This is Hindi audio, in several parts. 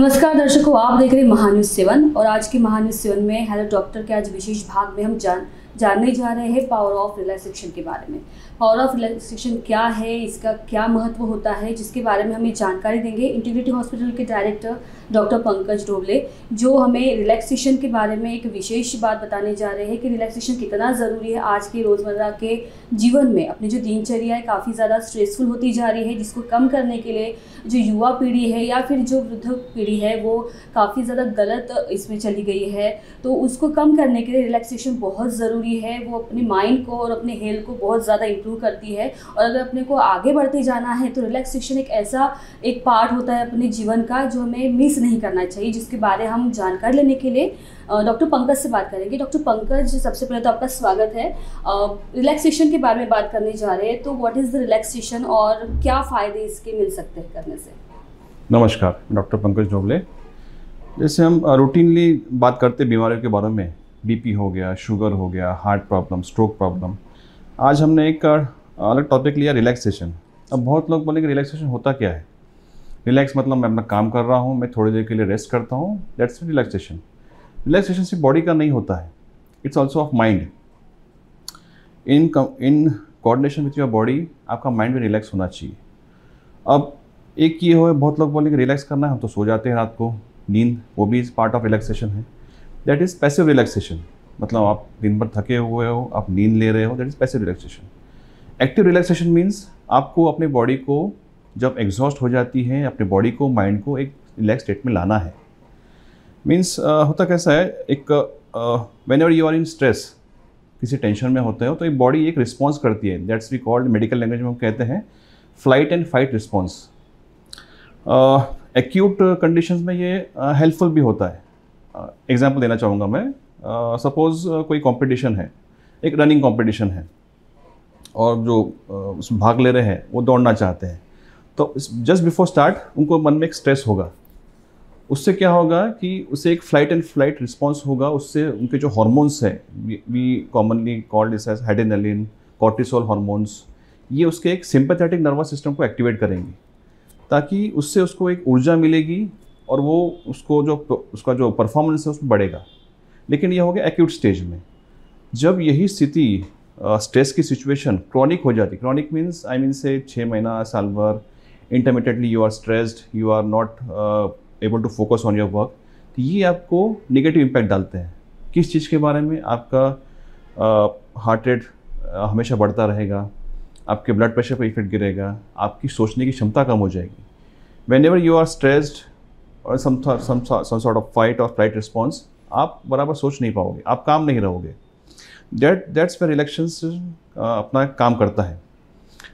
नमस्कार दर्शकों, आप देख रहे हैं महान्यूज 7 और आज के महान्यूज 7 में हेलो डॉक्टर के आज विशेष भाग में हम जानने जा रहे हैं पावर ऑफ रिलैक्सेशन के बारे में। पावर ऑफ रिलैक्सेशन क्या है, इसका क्या महत्व होता है, जिसके बारे में हमें जानकारी देंगे इंटीग्रिटी हॉस्पिटल के डायरेक्टर डॉक्टर पंकज ढोबले, जो हमें रिलैक्सेशन के बारे में एक विशेष बात बताने जा रहे हैं कि रिलैक्सेशन कितना ज़रूरी है आज के रोज़मर्रा के जीवन में। अपनी जो दिनचर्या है काफ़ी ज़्यादा स्ट्रेसफुल होती जा रही है, जिसको कम करने के लिए जो युवा पीढ़ी है या फिर जो वृद्ध पीढ़ी है वो काफ़ी ज़्यादा गलत इसमें चली गई है। तो उसको कम करने के लिए रिलैक्सेशन बहुत ज़रूरी है। वो अपने माइंड को और अपने हेल्थ को बहुत ज़्यादा इम्प्रूव करती है और अगर अपने को आगे बढ़ते जाना है तो रिलैक्सेशन एक ऐसा एक पार्ट होता है अपने जीवन का जो हमें मिस नहीं करना चाहिए, जिसके बारे हम जानकारी लेने के लिए डॉक्टर पंकज से बात करेंगे। डॉक्टर पंकज, सबसे पहले तो आपका स्वागत है। रिलैक्सेशन के बारे में बात करने जा रहे हैं, तो व्हाट इज़ द रिलैक्सेशन और क्या फ़ायदे इसके मिल सकते हैं करने से? नमस्कार, डॉक्टर पंकज ढोबले। जैसे हम रूटीनली बात करते बीमारियों के बारे में, बीपी हो गया, शुगर हो गया, हार्ट प्रॉब्लम, स्ट्रोक प्रॉब्लम, आज हमने एक अलग टॉपिक लिया, रिलैक्सेशन। अब बहुत लोग बोलेंगे रिलैक्सेशन होता क्या है? रिलैक्स मतलब मैं अपना काम कर रहा हूँ, मैं थोड़ी देर के लिए रेस्ट करता हूँ, दैट्स रिलैक्सेशन। रिलैक्सेशन सिर्फ बॉडी का नहीं होता है, it's also of mind. In coordination with your body आपका माइंड भी रिलैक्स होना चाहिए। अब एक ये हो, बहुत लोग बोलेंगे रिलैक्स करना है, हम तो सो जाते हैं रात को, नींद वो भी पार्ट ऑफ रिलैक्सेशन है। दैट इज़ पैसिव रिलैक्सेशन, मतलब आप दिन भर थके हुए हो, आप नींद ले रहे हो, that is passive relaxation. Active relaxation means आपको अपने बॉडी को जब एग्जॉस्ट हो जाती है, अपने बॉडी को, माइंड को एक रिलैक्स स्टेट में लाना है। मीन्स होता कैसा है, एक whenever you are in stress, किसी टेंशन में होते हो तो एक बॉडी एक रिस्पॉन्स करती है, that's we called, medical language में हम कहते हैं flight and fight response. Acute conditions में ये हेल्पफुल भी होता है। एग्जांपल देना चाहूँगा मैं। सपोज़ कोई कंपटीशन है, एक रनिंग कंपटीशन है और जो उसमें भाग ले रहे हैं वो दौड़ना चाहते हैं, तो जस्ट बिफोर स्टार्ट उनको मन में एक स्ट्रेस होगा। उससे क्या होगा कि उससे एक फ्लाइट एंड फ्लाइट रिस्पॉन्स होगा, उससे उनके जो हार्मोन्स हैं, we commonly called this as adrenaline, cortisol hormones, ये उसके एक सिंपैथेटिक नर्वस सिस्टम को एक्टिवेट करेंगी, ताकि उससे उसको एक ऊर्जा मिलेगी और वो उसका जो परफॉर्मेंस है उसमें बढ़ेगा। लेकिन ये हो गया एक्यूट स्टेज में। जब यही स्थिति स्ट्रेस की सिचुएशन क्रोनिक हो जाती, क्रोनिक मीन्स आई मीन से 6 महीना, साल भर, intermittently you are stressed, you are not able to focus on your work, तो ये आपको नेगेटिव इम्पैक्ट डालते हैं। किस चीज़ के बारे में? आपका हार्ट रेट हमेशा बढ़ता रहेगा, आपके ब्लड प्रेशर पर इफेक्ट गिरेगा, आपकी सोचने की क्षमता कम हो जाएगी। Whenever you are stressed और सम सॉर्ट ऑफ फाइट और फ्लाइट रिस्पॉन्स, आप बराबर सोच नहीं पाओगे, आप काम नहीं रहोगे। दैट्स वेयर रिलैक्सेशन अपना काम करता है।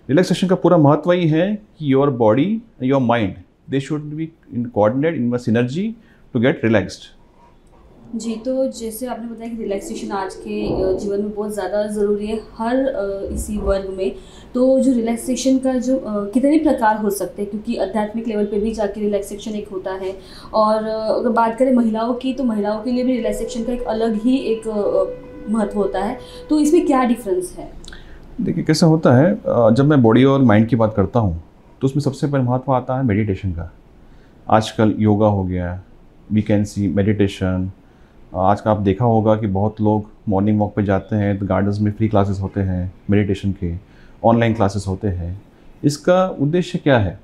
रिलैक्सेशन का पूरा महत्व ही है कि your body, your mind, they should be in coordinate, in synergy to get relaxed. जी, तो जैसे आपने बताया कि रिलैक्सेशन आज के जीवन में बहुत ज़्यादा ज़रूरी है हर इसी वर्ग में। तो जो रिलैक्सेशन का जो कितने प्रकार हो सकते हैं, क्योंकि आध्यात्मिक लेवल पे भी जाके रिलैक्सेशन एक होता है, और अगर बात करें महिलाओं की तो महिलाओं के लिए भी रिलैक्सेशन का एक अलग ही एक महत्व होता है। तो इसमें क्या डिफरेंस है? देखिए कैसा होता है, जब मैं बॉडी और माइंड की बात करता हूँ तो उसमें सबसे पहले महत्व आता है मेडिटेशन का। आजकल योगा हो गया, वी कैन सी मेडिटेशन। आज का आप देखा होगा कि बहुत लोग मॉर्निंग वॉक पे जाते हैं तो गार्डन्स में फ्री क्लासेस होते हैं मेडिटेशन के, ऑनलाइन क्लासेस होते हैं। इसका उद्देश्य क्या है?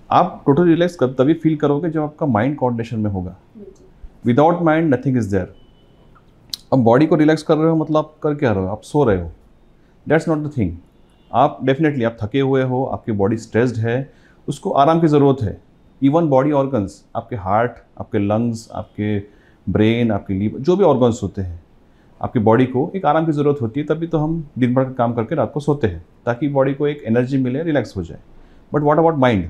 आप टोटल रिलैक्स तभी फील करोगे जब आपका माइंड कोऑर्डिनेशन में होगा। Without mind nothing is there. अब बॉडी को रिलैक्स कर रहे हो मतलब आप कर क्या रहे हो? आप सो रहे हो, दैट्स नॉट द थिंग। आप डेफिनेटली आप थके हुए हो, आपकी बॉडी स्ट्रेस्ड है, उसको आराम की ज़रूरत है। इवन बॉडी ऑर्गन्स, आपके हार्ट, आपके लंग्स, आपके ब्रेन, आपके लीवर, जो भी ऑर्गन्स होते हैं, आपकी बॉडी को एक आराम की ज़रूरत होती है। तभी तो हम दिन भर काम करके रात को सोते हैं, ताकि बॉडी को एक एनर्जी मिले, रिलैक्स हो जाए। But what about mind?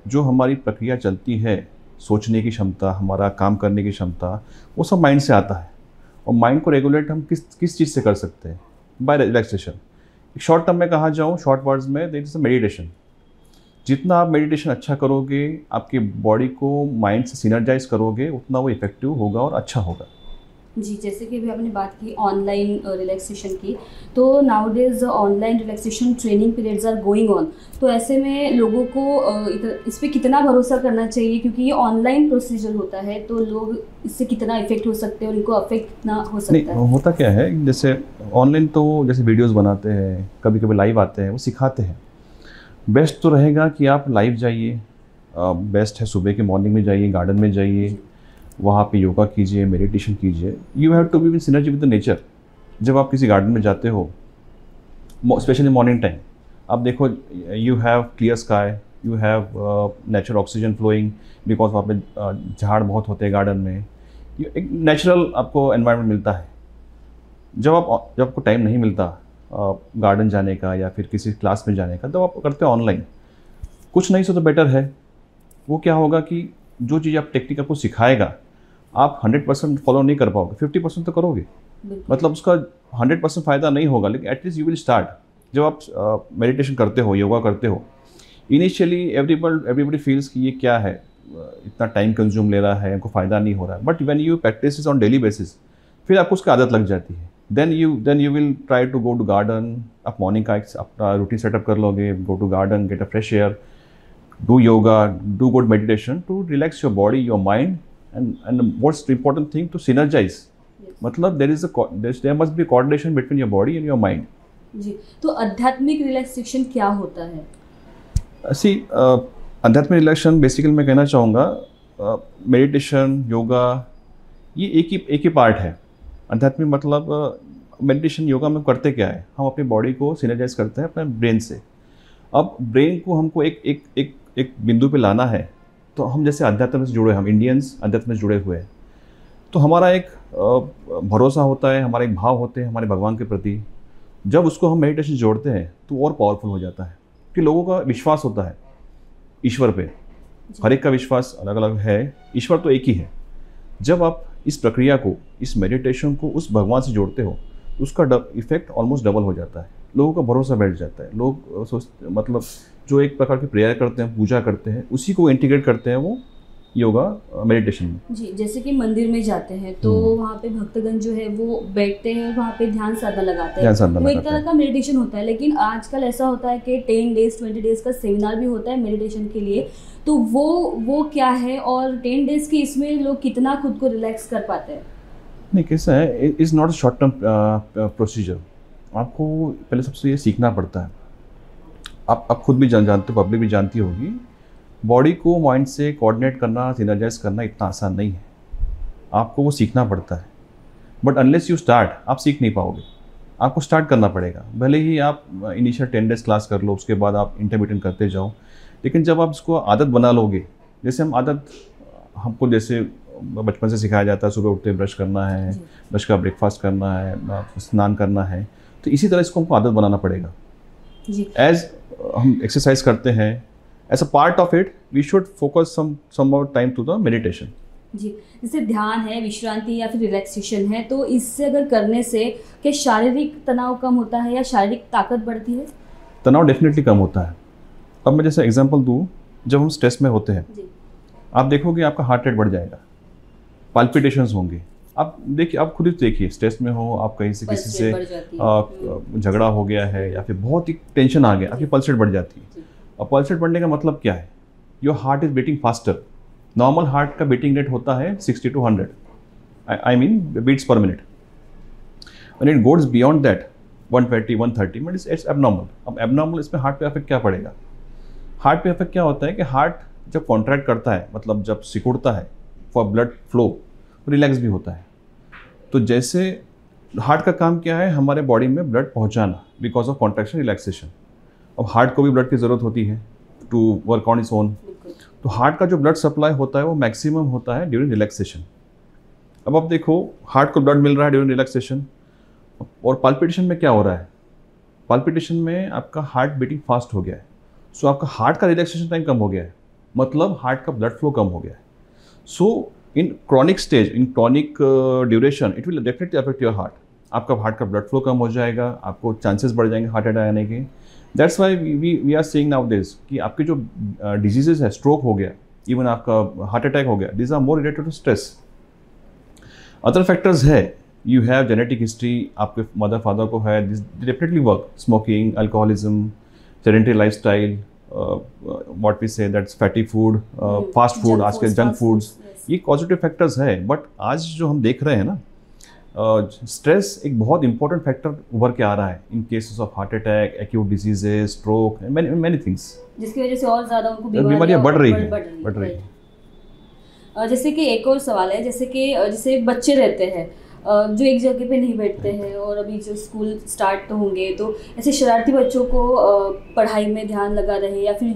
जो हमारी प्रक्रिया चलती है, सोचने की क्षमता, हमारा काम करने की क्षमता, वो सब माइंड से आता है। और माइंड को रेगुलेट हम किस चीज़ से कर सकते हैं? Bye relaxation. शॉर्ट टर्म में कहा जाऊँ, शॉर्ट वर्ड्स में, दैट इज मेडिटेशन। जितना आप मेडिटेशन अच्छा करोगे, आपकी बॉडी को माइंड से सिनर्जाइज करोगे, उतना वो इफेक्टिव होगा और अच्छा होगा। जी, जैसे कि अभी आपने बात की ऑनलाइन रिलैक्सेशन की, तो nowadays online relaxation training periods are going on. तो ऐसे में लोगों को इस पे कितना भरोसा करना चाहिए, क्योंकि ये ऑनलाइन प्रोसीजर होता है, तो लोग इससे कितना इफ़ेक्ट हो सकते हैं और इनको अफेक्ट कितना हो सकता नहीं, है? होता क्या है, जैसे ऑनलाइन तो जैसे वीडियोस बनाते हैं, कभी कभी लाइव आते हैं, वो सिखाते हैं। बेस्ट तो रहेगा कि आप लाइव जाइए, बेस्ट है सुबह के मॉर्निंग में जाइए, गार्डन में जाइए, वहाँ पे योगा कीजिए, मेडिटेशन कीजिए। You have to be in synergy with the nature. जब आप किसी गार्डन में जाते हो, स्पेशली मॉर्निंग टाइम, आप देखो you have clear sky, you have natural oxygen flowing, because वहाँ पे झाड़ बहुत होते हैं गार्डन में। एक नेचुरल आपको एनवायरनमेंट मिलता है। जब आपको टाइम नहीं मिलता गार्डन जाने का या फिर किसी क्लास में जाने का, तो आप करते हो ऑनलाइन। कुछ नहीं सो तो बेटर है। वो क्या होगा कि जो चीज़ आप टेक्निक आपको सिखाएगा, आप 100% फॉलो नहीं कर पाओगे, 50% तो करोगे। मतलब उसका 100% फ़ायदा नहीं होगा, लेकिन एटलीस्ट यू विल स्टार्ट। जब आप मेडिटेशन करते हो, योगा करते हो, इनिशियली एवरीबडी फील्स कि ये क्या है, इतना टाइम कंज्यूम ले रहा है, हमको फ़ायदा नहीं हो रहा है। But when you practice on daily basis, फिर आपको उसकी आदत लग जाती है। Then you will try to go to garden. आप मॉर्निंग का अपना रूटीन सेटअप कर लोगे, go to garden, get a fresh air, do yoga, do good meditation to relax your body, your mind, and most important thing, to synergize. Yes. मतलब there must be coordination between your body and your mind. जी, तो आध्यात्मिक रिलैक्सेशन क्या होता है? आध्यात्मिक रिलैक्सेशन बेसिकली मैं कहना चाहूँगा, मेडिटेशन, योगा, ये एक ही पार्ट है। आध्यात्मिक मतलब मेडिटेशन, योगा में करते क्या है, हम अपनी बॉडी को सिनर्जाइज करते हैं अपने ब्रेन से। अब ब्रेन को हमको एक बिंदु पे लाना है, तो हम जैसे अध्यात्म से जुड़े, हम इंडियंस अध्यात्म से जुड़े हुए हैं, तो हमारा एक भरोसा होता है, हमारे एक भाव होते हैं हमारे भगवान के प्रति। जब उसको हम मेडिटेशन से जोड़ते हैं तो और पावरफुल हो जाता है, कि लोगों का विश्वास होता है ईश्वर पे। हर एक का विश्वास अलग अलग है, ईश्वर तो एक ही है। जब आप इस प्रक्रिया को, इस मेडिटेशन को उस भगवान से जोड़ते हो, तो उसका इफेक्ट ऑलमोस्ट डबल हो जाता है। लोगों का भरोसा बैठ जाता है। लोग मतलब जो एक प्रकार की प्रेयर करते हैं, पूजा करते हैं, उसी को इंटीग्रेट करते हैं वो योगा मेडिटेशन में। जी, जैसे कि मंदिर में जाते हैं तो वहाँ पे भक्तगण जो है वो बैठते हैं, वहाँ पे ध्यान साधना लगाते हैं, वो एक तरह का मेडिटेशन होता है। लेकिन आजकल ऐसा होता है कि 10 डेज 20 डेज का सेमिनार भी होता है मेडिटेशन के लिए, तो वो क्या है, और 10 डेज के इसमें लोग कितना खुद को रिलैक्स कर पाते हैं? नहीं, कैसा है, is not a short term procedure. आपको पहले सबसे ये सीखना पड़ता है। आप खुद भी जानते हो, पब्लिक भी जानती होगी, बॉडी को माइंड से कोऑर्डिनेट करना, सिनर्जाइज करना इतना आसान नहीं है। आपको वो सीखना पड़ता है। बट अनलेस यू स्टार्ट, आप सीख नहीं पाओगे। आपको स्टार्ट करना पड़ेगा। भले ही आप इनिशियल 10 डेज क्लास कर लो, उसके बाद आप इंटरमीडिएट करते जाओ, लेकिन जब आप इसको आदत बना लोगे, जैसे हमको जैसे बचपन से सिखाया जाता है, सुबह उठते ब्रश करना है, ब्रश का ब्रेकफास्ट करना है, स्नान करना है, तो इसी तरह इसको हमको आदत बनाना पड़ेगा। एज हम एक्सरसाइज करते हैं, as a part of it we should focus some more time to the meditation. जी, जैसे ध्यान है, विश्रांति या फिर रिलैक्सेशन है, तो इससे अगर करने से क्या शारीरिक तनाव कम होता है या शारीरिक ताकत बढ़ती है? तनाव डेफिनेटली कम होता है। अब मैं जैसे एग्जांपल दूँ, जब हम स्ट्रेस में होते हैं, आप देखोगे आपका हार्ट रेट बढ़ जाएगा, पाल्पिटेशंस होंगे। आप देखिए, आप खुद ही देखिए, स्ट्रेस में हो, आप कहीं से किसी से झगड़ा हो गया है या फिर बहुत ही टेंशन आ गया, आपकी पल्स रेट बढ़ जाती है। और पल्स रेट बढ़ने का मतलब क्या है? Your heart is beating faster. Normal heart का बीटिंग रेट होता है 60 to 100, I mean beats per minute. When it goes beyond that 120 130 mean it's abnormal. अब एबनॉर्मल, इसमें हार्ट पे इफेक्ट क्या पड़ेगा? हार्ट पे इफेक्ट क्या होता है कि हार्ट जब कॉन्ट्रैक्ट करता है, मतलब जब सिकुड़ता है फॉर ब्लड फ्लो, रिलैक्स भी होता है। तो जैसे हार्ट का काम क्या है? हमारे बॉडी में ब्लड पहुंचाना, बिकॉज ऑफ कॉन्ट्रैक्शन रिलैक्सेशन। अब हार्ट को भी ब्लड की ज़रूरत होती है to work on its own. तो हार्ट का जो ब्लड सप्लाई होता है वो मैक्सिमम होता है ड्यूरिंग रिलैक्सेशन। अब आप देखो, हार्ट को ब्लड मिल रहा है ड्यूरिंग रिलैक्सेशन, और पाल्पिटेशन में क्या हो रहा है? पाल्पिटेशन में आपका हार्ट बीटिंग फास्ट हो गया है, सो आपका हार्ट का रिलैक्सेशन टाइम कम हो गया है, मतलब हार्ट का ब्लड फ्लो कम हो गया है। So in chronic stage, in chronic duration, it will definitely affect your heart. आपका हार्ट का ब्लड फ्लो कम हो जाएगा, आपको चांसेस बढ़ जाएंगे हार्ट अटैक आने के। That's why we are seeing now this कि आपके जो डिजीजेज है, स्ट्रोक हो गया, इवन आपका हार्ट अटैक हो गया, this are more related to stress. Other factors है, यू हैव जेनेटिक हिस्ट्री, आपके मदर फादर को है, this definitely work, smoking, alcoholism, sedentary lifestyle, what we say that's fatty food, fast food, आज के जंक फूड्स, ये पॉजिटिव फैक्टर्स है। बट आज जो हम देख रहे हैं ना, स्ट्रेस एक बहुत इंपॉर्टेंट फैक्टर उभर के आ रहा है in cases of heart attack, acute diseases, stroke, many things, जिसकी वजह से और ज़्यादा उनको बीमारियां बढ़ रही है। जैसे कि एक और सवाल है, जैसे बच्चे रहते हैं जो एक जगह पे नहीं बैठते हैं, और अभी जो स्कूल स्टार्ट होंगे तो ऐसे शरारती बच्चों को पढ़ाई में ध्यान लगा रहे, या फिर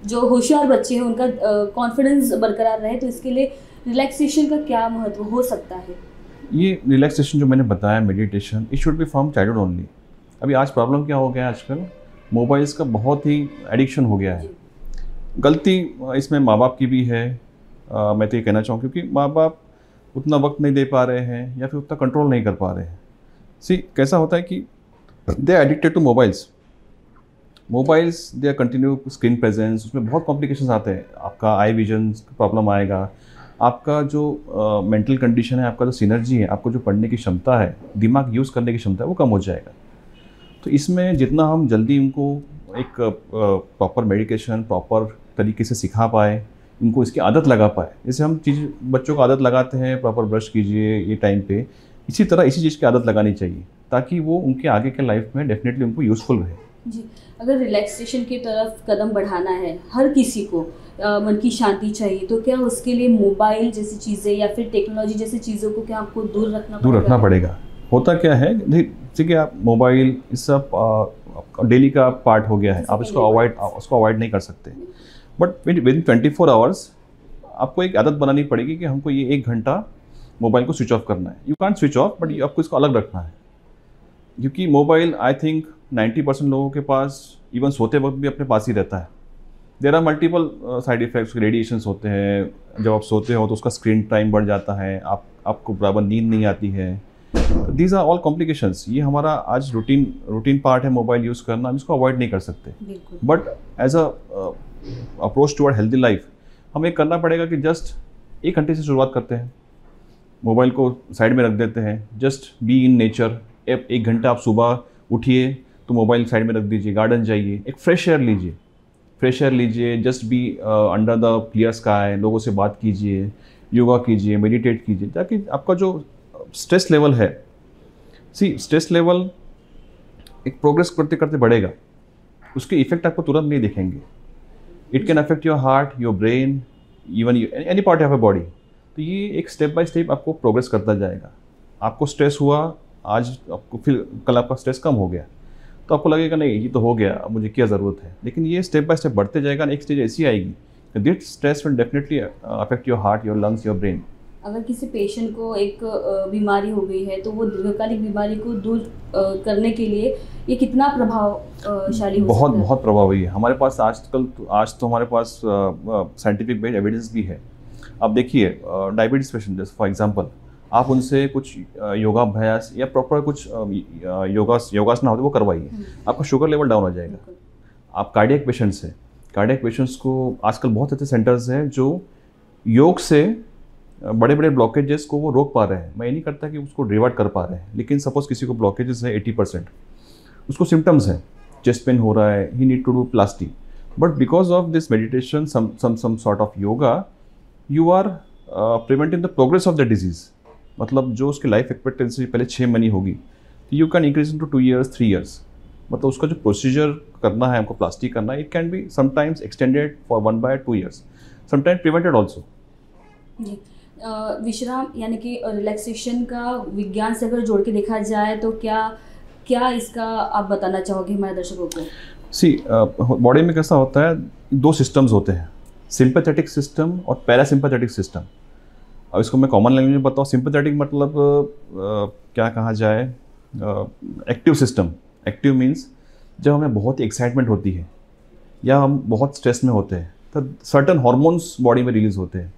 जो होशियार बच्चे हैं उनका कॉन्फिडेंस बरकरार रहे, तो इसके लिए रिलैक्सेशन का क्या महत्व हो सकता है? ये रिलैक्सेशन जो मैंने बताया, meditation, it should be from childhood only. अभी आज प्रॉब्लम क्या हो गया है, आजकल मोबाइल्स का बहुत ही एडिक्शन हो गया है। गलती इसमें माँ बाप की भी है, मैं तो ये कहना चाहूँ, क्योंकि माँ बाप उतना वक्त नहीं दे पा रहे हैं या फिर उतना कंट्रोल नहीं कर पा रहे हैं। सी कैसा होता है कि they are addicted to mobiles, they are continue screen presence, उसमें बहुत कॉम्प्लिकेशंस आते हैं। आपका आई विजन प्रॉब्लम आएगा, आपका जो मेंटल कंडीशन है, आपका जो सिनर्जी है, आपको जो पढ़ने की क्षमता है, दिमाग यूज़ करने की क्षमता है, वो कम हो जाएगा। तो इसमें जितना हम जल्दी उनको एक प्रॉपर मेडिकेशन, प्रॉपर तरीके से सिखा पाए, उनको इसकी आदत लगा पाए, जैसे हम बच्चों को आदत लगाते हैं प्रॉपर ब्रश कीजिए ये टाइम पे, इसी तरह इसी चीज़ की आदत लगानी चाहिए, ताकि वो उनके आगे के लाइफ में डेफिनेटली उनको यूज़फुल रहे। जी, अगर रिलैक्सेशन की तरफ कदम बढ़ाना है हर किसी को, मन की शांति चाहिए, तो क्या उसके लिए मोबाइल जैसी चीज़ें या फिर टेक्नोलॉजी जैसी चीज़ों को क्या आपको दूर रखना पड़ेगा? होता क्या है, ठीक है, आप मोबाइल इस सब डेली का पार्ट हो गया है, आप उसको अवॉइड नहीं कर सकते, बट विद 24 आवर्स आपको एक आदत बनानी पड़ेगी कि हमको ये 1 घंटा मोबाइल को स्विच ऑफ करना है। You can't switch off, but आपको इसको अलग रखना है, क्योंकि मोबाइल आई थिंक 90% लोगों के पास इवन सोते वक्त भी अपने पास ही रहता है। There are multiple side effects, radiations होते हैं, जब आप सोते हो तो उसका स्क्रीन टाइम बढ़ जाता है, आपको बराबर नींद नहीं आती है। These are all complications. ये हमारा आज रूटीन पार्ट है मोबाइल यूज़ करना, हम इसको अवॉइड नहीं कर सकते, but as a approach toward healthy life हमें करना पड़ेगा कि जस्ट 1 घंटे से शुरुआत करते हैं, मोबाइल को साइड में रख देते हैं, जस्ट बी इन नेचर। 1 घंटा आप सुबह उठिए तो मोबाइल साइड में रख दीजिए, गार्डन जाइए, एक फ्रेश एयर लीजिए, just be under the clear sky, लोगों से बात कीजिए, योगा कीजिए, मेडिटेट कीजिए, ताकि आपका जो स्ट्रेस लेवल है, स्ट्रेस लेवल एक प्रोग्रेस करते करते बढ़ेगा, उसके इफेक्ट आपको तुरंत नहीं दिखेंगे। It can affect your heart, your brain, even any part of your body. तो ये एक स्टेप बाय स्टेप आपको प्रोग्रेस करता जाएगा। आपको स्ट्रेस हुआ आज, आपको फिर कल आपका स्ट्रेस कम हो गया, तो आपको लगेगा नहीं ये तो हो गया, अब मुझे क्या ज़रूरत है, लेकिन ये स्टेप बाय स्टेप बढ़ते जाएगा। एक स्टेज ऐसी आएगी this stress will definitely affect your heart, your lungs, your brain. अगर किसी पेशेंट को एक बीमारी हो गई है, तो वो दीर्घकालिक बीमारी को दूर करने के लिए ये कितना प्रभावशाली हो सकता है? बहुत प्रभावी है। हमारे पास आज तो हमारे पास साइंटिफिक बेस्ड एविडेंस भी है। आप देखिए डायबिटीज़ पेशेंट, जैसे फॉर एग्जांपल, आप उनसे कुछ योगाभ्यास या प्रॉपर कुछ योगासना होते वो करवाइए, आपका शुगर लेवल डाउन हो जाएगा। आप कार्डियक पेशेंट्स को आजकल बहुत अच्छे सेंटर्स हैं जो योग से बड़े बड़े ब्लॉकेजेस को वो रोक पा रहे हैं। मैं ये नहीं करता कि उसको रिवर्ट कर पा रहे हैं, लेकिन सपोज किसी को ब्लॉकेजेस है 80%, उसको सिम्टम्स है, चेस्ट पेन हो रहा है, he need to do plasty, but because of this meditation, some sort of yoga, you are preventing the progress of the disease. मतलब जो उसकी लाइफ एक्सपेक्टेंसी पहले 6 महीने होगी, तो you can increase to 2 years, 3 years। मतलब उसका जो प्रोसीजर करना है, हमको प्लास्टिक करना है, it can be sometimes extended for 1 by 2 years, sometimes prevented also. विश्राम यानी कि रिलैक्सेशन का विज्ञान से अगर जोड़ के देखा जाए तो क्या इसका आप बताना चाहोगे हमारे दर्शकों को? बॉडी में कैसा होता है, 2 सिस्टम्स होते हैं, सिंपैथेटिक सिस्टम और पैरासिम्पैथेटिक सिस्टम। अब इसको मैं कॉमन लैंग्वेज में बताऊँ, सिंपैथेटिक मतलब क्या कहा जाए, एक्टिव सिस्टम। एक्टिव मीन्स जब हमें बहुत एक्साइटमेंट होती है या हम बहुत स्ट्रेस में होते हैं, तो सर्टन हार्मोन्स बॉडी में रिलीज होते हैं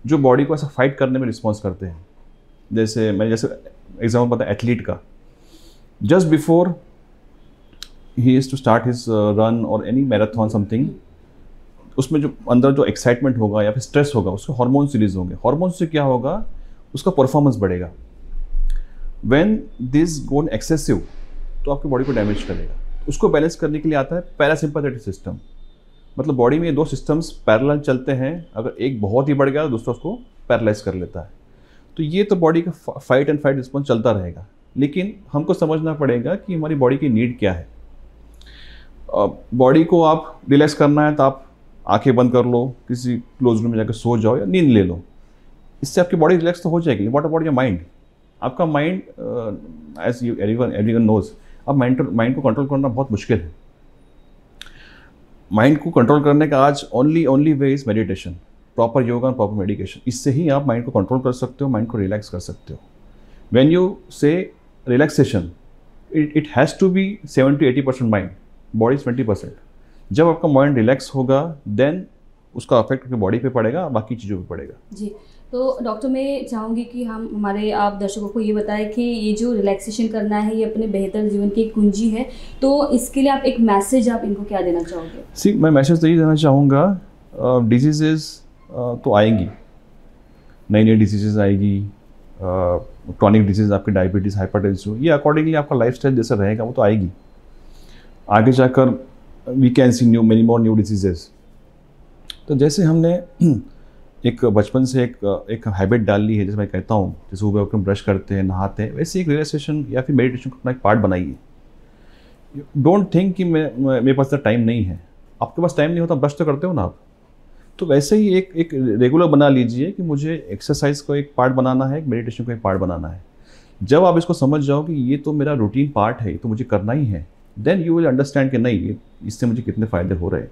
जो बॉडी को ऐसा फाइट करने में रिस्पॉन्स करते हैं। जैसे एग्जाम्पल बताया एथलीट का, just before he is to start his run और एनी मैराथन समथिंग, उसमें जो अंदर जो एक्साइटमेंट होगा या फिर स्ट्रेस होगा, उसके हार्मोन्स रिलीज होंगे। हार्मोन्स से क्या होगा, उसका परफॉर्मेंस बढ़ेगा। व्हेन दिस गोन एक्सेसिव तो आपकी बॉडी को डैमेज करेगा। उसको बैलेंस करने के लिए आता है पैरासिम्पैथेटिक सिस्टम, मतलब बॉडी में 2 सिस्टम्स पैरेलल चलते हैं, अगर एक बहुत ही बढ़ गया तो दूसरा उसको पैरालाइज कर लेता है। तो ये तो बॉडी का फाइट एंड फाइट रिस्पॉन्स चलता रहेगा, लेकिन हमको समझना पड़ेगा कि हमारी बॉडी की नीड क्या है। बॉडी को आप रिलैक्स करना है तो आप आंखें बंद कर लो, किसी क्लोज रूम में जाकर सो जाओ या नींद ले लो, इससे आपकी बॉडी रिलैक्स तो हो जाएगी। What about your mind? आपका mind, as you everyone knows, अब माइंड को कंट्रोल करना बहुत मुश्किल है। माइंड को कंट्रोल करने का आज only way is meditation, proper yoga और प्रॉपर मेडिटेशन। इससे ही आप माइंड को कंट्रोल कर सकते हो, माइंड को रिलैक्स कर सकते हो। When you say relaxation, it has to be 70-80% mind, body 20%। जब आपका माइंड रिलैक्स होगा देन उसका अफेक्ट आपकी बॉडी पे पड़ेगा, बाकी चीज़ों पे पड़ेगा। जी, तो डॉक्टर मैं चाहूँगी कि आप दर्शकों को ये बताएं कि ये जो रिलैक्सेशन करना है ये अपने बेहतर जीवन की एक कुंजी है, तो इसके लिए आप एक मैसेज आप इनको क्या देना चाहोगे? सी, मैं मैसेज तो ये देना चाहूँगा, डिजीज़ तो आएंगी, नई डिजीज़ आएगी, क्रॉनिक डिजीज़, आपकी डायबिटीज़, हाइपरटेंशन, ये अकॉर्डिंगली आपका लाइफस्टाइल जैसा रहेगा वो तो आएगी। आगे जाकर we can see many more new diseases. तो जैसे हमने एक बचपन से एक हैबिट डाल ली है, जैसे मैं कहता हूँ, जैसे सुबह उठकर ब्रश करते हैं, नहाते हैं, वैसे एक रिलैक्सेशन या फिर मेडिटेशन को अपना एक पार्ट बनाइए। डोंट थिंक कि मेरे पास तो टाइम नहीं है। आपके पास टाइम नहीं होता, ब्रश तो करते हो ना आप, तो वैसे ही एक रेगुलर बना लीजिए कि मुझे एक्सरसाइज को एक पार्ट बनाना है, एक मेडिटेशन को एक पार्ट बनाना है। जब आप इसको समझ जाओ कि ये तो मेरा रूटीन पार्ट है, तो मुझे करना ही है, देन यू विल अंडरस्टैंड कि नहीं, इससे मुझे कितने फ़ायदे हो रहे हैं।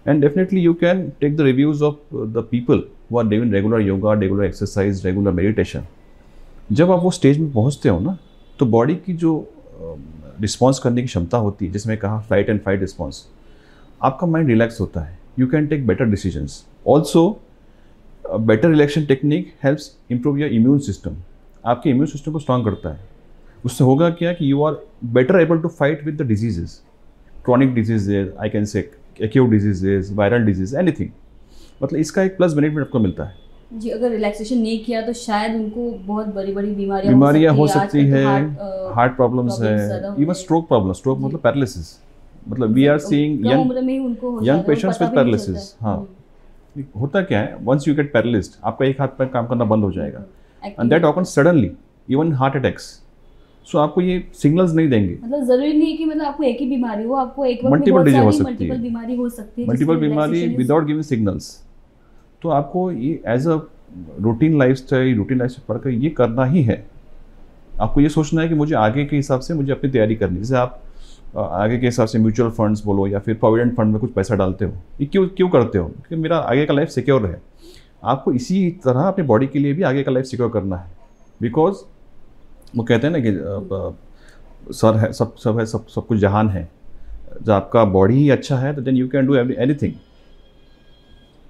And definitely you can take the reviews of the people who are doing regular yoga, regular exercise, regular meditation. जब आप वो स्टेज में पहुंचते हो ना, तो बॉडी की जो रिस्पॉन्स करने की क्षमता होती है, जिसमें कहा फ्लाइट एंड फाइट रिस्पॉन्स, आपका माइंड रिलैक्स होता है। You can take better decisions. Also better relaxation technique helps improve your immune system, आपके इम्यून सिस्टम को स्ट्रांग करता है। उससे होगा क्या कि you are better able to fight with the diseases, chronic diseases, I can say acute diseases, viral disease, anything. मतलब इसका एक प्लस बेनिफिट आपको मिलता है। जी, अगर रिलैक्सेशन नहीं किया तो शायद उनको बहुत बड़ी बीमारियां हो सकती है, हार्ट प्रॉब्लम्स है, इवन स्ट्रोक प्रॉब्लम। स्ट्रोक मतलब पैरालिसिस, मतलब we are seeing young patients with paralysis. हाँ, होता क्या है, वंस यू गेट पैरालिस्ड, आपका एक हाथ पैर काम करना बंद हो जाएगा, and that happens suddenly, even heart attacks. So आपको ये सिग्नल्स नहीं देंगे। मतलब जरूरी नहीं है कि मतलब आपको एक ही बीमारी हो, आपको एक मल्टीपल डिजीज हो सकती है, मल्टीपल बीमारी विदाउट गिविंग सिग्नल्स। तो आपको ये एज अ रूटीन लाइफस्टाइल पढ़कर ये करना ही है। आपको ये सोचना है कि मुझे आगे के हिसाब से मुझे अपनी तैयारी करनी है। जैसे आप आगे के हिसाब से म्यूचुअल फंड्स बोलो या फिर प्रोविडेंट फंड में कुछ पैसा डालते हो, ये क्यों करते हो? क्योंकि मेरा आगे का लाइफ सिक्योर रहे। आपको इसी तरह अपनी बॉडी के लिए भी आगे का लाइफ सिक्योर करना है। बिकॉज वो कहते हैं ना कि सर है सब है, सब कुछ जहान है। जब आपका बॉडी ही अच्छा है तो then you can do anything.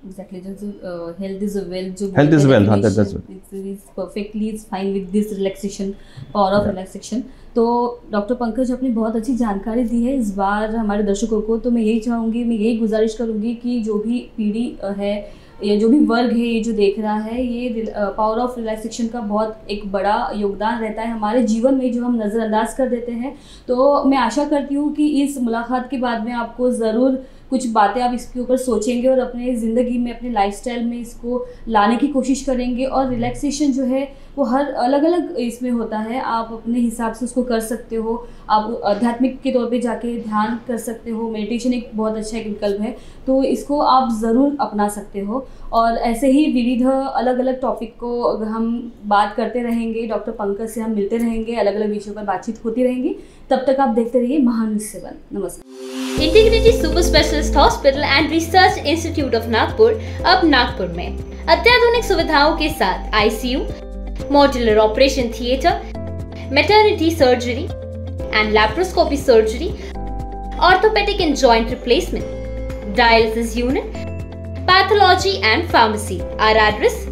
Exactly, health is wealth. Health is wealth. हाँ, that's it. It's perfectly fine with this relaxation, power of relaxation. तो डॉक्टर पंकज आपने बहुत अच्छी जानकारी दी है इस बार हमारे दर्शकों को। तो मैं यही गुजारिश करूँगी कि जो भी पीढ़ी है या जो भी वर्ग है ये जो देख रहा है, ये पावर ऑफ रिलैक्सेशन का बहुत एक बड़ा योगदान रहता है हमारे जीवन में, जो हम नज़रअंदाज कर देते हैं। तो मैं आशा करती हूँ कि इस मुलाकात के बाद में आपको ज़रूर कुछ बातें आप इसके ऊपर सोचेंगे और अपने ज़िंदगी में, अपने लाइफस्टाइल में इसको लाने की कोशिश करेंगे। और रिलैक्सेशन जो है वो हर अलग अलग इसमें होता है, आप अपने हिसाब से उसको कर सकते हो। आप आध्यात्मिक के तौर पे जाके ध्यान कर सकते हो, मेडिटेशन एक बहुत अच्छा एक विकल्प है, तो इसको आप ज़रूर अपना सकते हो। और ऐसे ही विविध अलग अलग टॉपिक को हम बात करते रहेंगे, डॉक्टर पंकज से हम मिलते रहेंगे, अलग अलग विषयों पर बातचीत होती रहेंगी। तब तक आप देखते रहिए महानुष्य सेवन। नमस्कार। Integrity super specialist hospital and research institute of Nagpur अब नागपुर में अत्याधुनिक सुविधाओं के साथ ICU, modular operation theatre, maternity surgery and laparoscopy surgery, orthopaedic and joint replacement, dialysis unit, pathology and pharmacy. Our address,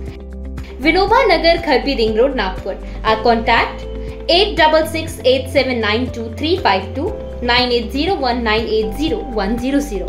Vinoba Nagar, Kharbi Ring Road, Nagpur. Our contact 8668792352 9801980100.